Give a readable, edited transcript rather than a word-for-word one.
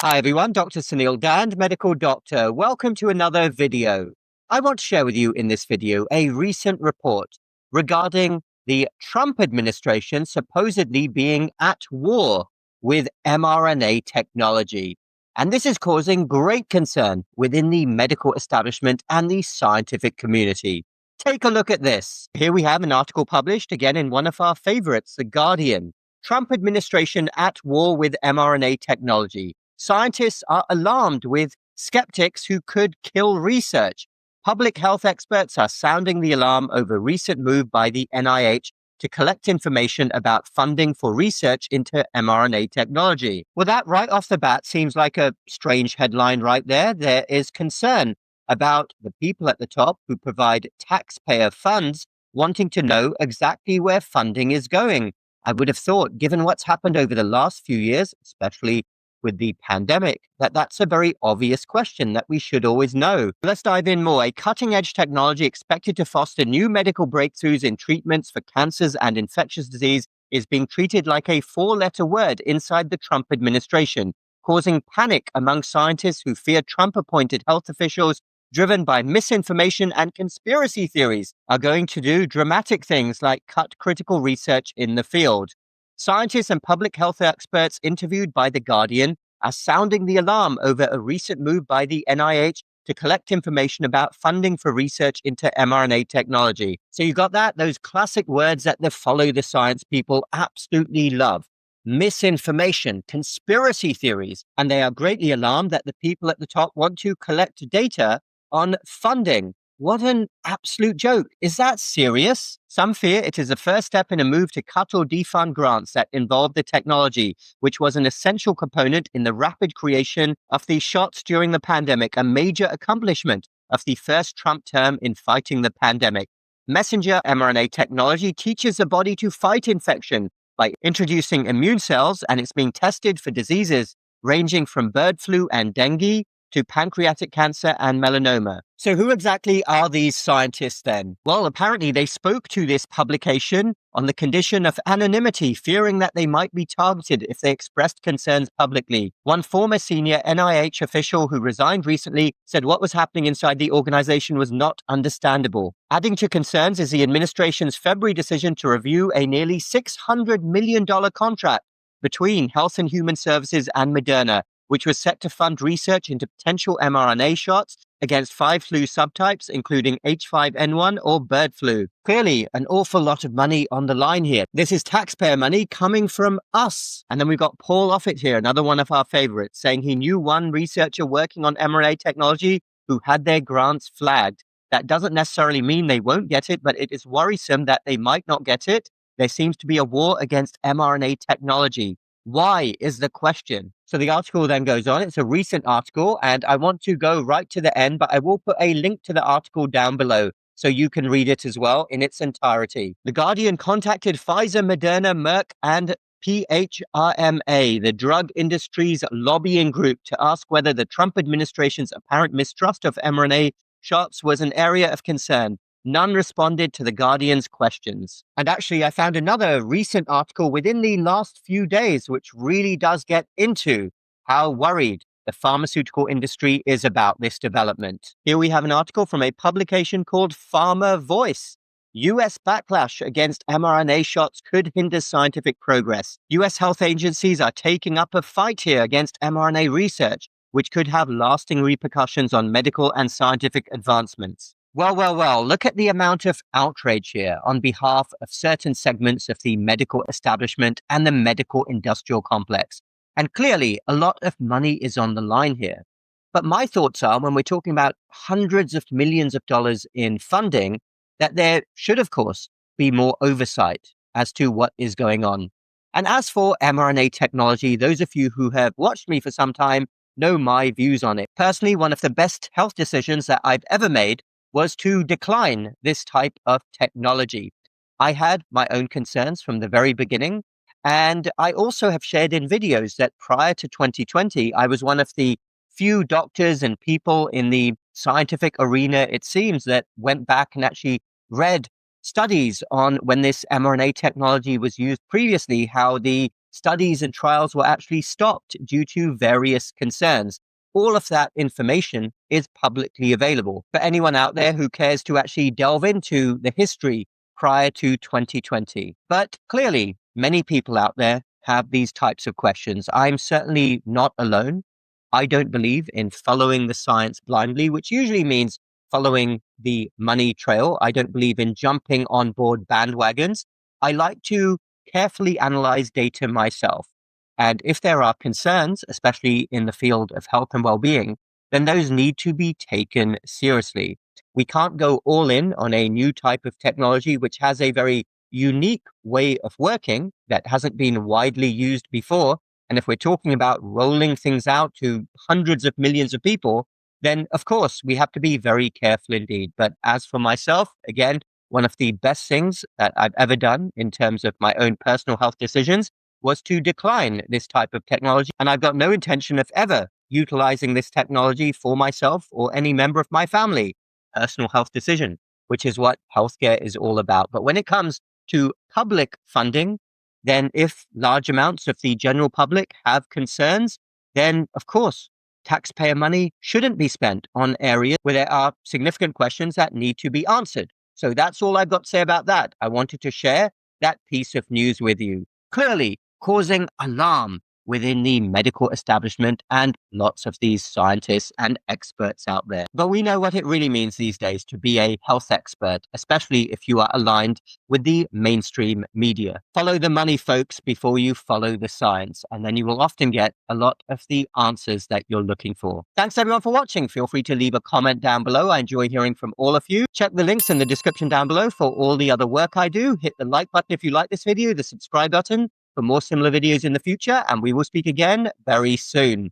Hi everyone, Dr. Suneel, Dhand, medical doctor. Welcome to another video. I want to share with you in this video a recent report regarding the Trump administration supposedly being at war with mRNA technology. And this is causing great concern within the medical establishment and the scientific community. Take a look at this. Here we have an article published again in one of our favorites, The Guardian. Trump administration at war with mRNA technology. Scientists are alarmed with skeptics who could kill research. Public health experts are sounding the alarm over recent move by the NIH to collect information about funding for research into mRNA technology. Well, that right off the bat seems like a strange headline right there. There is concern about the people at the top who provide taxpayer funds wanting to know exactly where funding is going. I would have thought, given what's happened over the last few years, especially with the pandemic, that's a very obvious question that we should always know. Let's dive in more. A cutting-edge technology expected to foster new medical breakthroughs in treatments for cancers and infectious disease is being treated like a four-letter word inside the Trump administration, causing panic among scientists who fear Trump-appointed health officials driven by misinformation and conspiracy theories are going to do dramatic things like cut critical research in the field. Scientists and public health experts interviewed by The Guardian are sounding the alarm over a recent move by the NIH to collect information about funding for research into mRNA technology. So you got that? Those classic words that the follow the science people absolutely love. Misinformation, conspiracy theories, and they are greatly alarmed that the people at the top want to collect data on funding. What an absolute joke. Is that serious? Some fear it is the first step in a move to cut or defund grants that involve the technology, which was an essential component in the rapid creation of these shots during the pandemic, a major accomplishment of the first Trump term in fighting the pandemic. Messenger mRNA technology teaches the body to fight infection by introducing immune cells, and it's being tested for diseases ranging from bird flu and dengue to pancreatic cancer and melanoma. So who exactly are these scientists then? Well, apparently they spoke to this publication on the condition of anonymity, fearing that they might be targeted if they expressed concerns publicly. One former senior NIH official who resigned recently said what was happening inside the organization was not understandable. Adding to concerns is the administration's February decision to review a nearly $600 million contract between Health and Human Services and Moderna, which was set to fund research into potential mRNA shots against 5 flu subtypes, including H5N1 or bird flu. Clearly, an awful lot of money on the line here. This is taxpayer money coming from us. And then we've got Paul Offit here, another one of our favorites, saying he knew one researcher working on mRNA technology who had their grants flagged. That doesn't necessarily mean they won't get it, but it is worrisome that they might not get it. There seems to be a war against mRNA technology. Why is the question? So the article then goes on. It's a recent article, and I want to go right to the end, but I will put a link to the article down below so you can read it as well in its entirety. The Guardian contacted Pfizer, Moderna, Merck, and PHRMA, the drug industry's lobbying group, to ask whether the Trump administration's apparent mistrust of mRNA shots was an area of concern. None responded to the Guardian's questions. And actually, I found another recent article within the last few days, which really does get into how worried the pharmaceutical industry is about this development. Here we have an article from a publication called PharmaVoice. U.S. backlash against mRNA shots could hinder scientific progress. U.S. health agencies are taking up a fight here against mRNA research, which could have lasting repercussions on medical and scientific advancements. Well, look at the amount of outrage here on behalf of certain segments of the medical establishment and the medical industrial complex. And clearly, a lot of money is on the line here. But my thoughts are, when we're talking about hundreds of millions of dollars in funding, that there should, of course, be more oversight as to what is going on. And as for mRNA technology, those of you who have watched me for some time know my views on it. Personally, one of the best health decisions that I've ever made was to decline this type of technology. I had my own concerns from the very beginning, and I also have shared in videos that prior to 2020, I was one of the few doctors and people in the scientific arena, it seems, that went back and actually read studies on when this mRNA technology was used previously, how the studies and trials were actually stopped due to various concerns. All of that information is publicly available for anyone out there who cares to actually delve into the history prior to 2020. But clearly, many people out there have these types of questions. I'm certainly not alone. I don't believe in following the science blindly, which usually means following the money trail. I don't believe in jumping on board bandwagons. I like to carefully analyze data myself. And if there are concerns, especially in the field of health and well-being, then those need to be taken seriously. We can't go all in on a new type of technology, which has a very unique way of working that hasn't been widely used before. And if we're talking about rolling things out to hundreds of millions of people, then of course we have to be very careful indeed. But as for myself, again, one of the best things that I've ever done in terms of my own personal health decisions was to decline this type of technology. And I've got no intention of ever utilizing this technology for myself or any member of my family. Personal health decision, which is what healthcare is all about. But when it comes to public funding, then if large amounts of the general public have concerns, then of course, taxpayer money shouldn't be spent on areas where there are significant questions that need to be answered. So that's all I've got to say about that. I wanted to share that piece of news with you. Clearly causing alarm within the medical establishment and lots of these scientists and experts out there. But we know what it really means these days to be a health expert, especially if you are aligned with the mainstream media. Follow the money, folks, before you follow the science, and then you will often get a lot of the answers that you're looking for. Thanks everyone for watching. Feel free to leave a comment down below. I enjoy hearing from all of you. Check the links in the description down below for all the other work I do. Hit the like button if you like this video, the subscribe button for more similar videos in the future, and we will speak again very soon.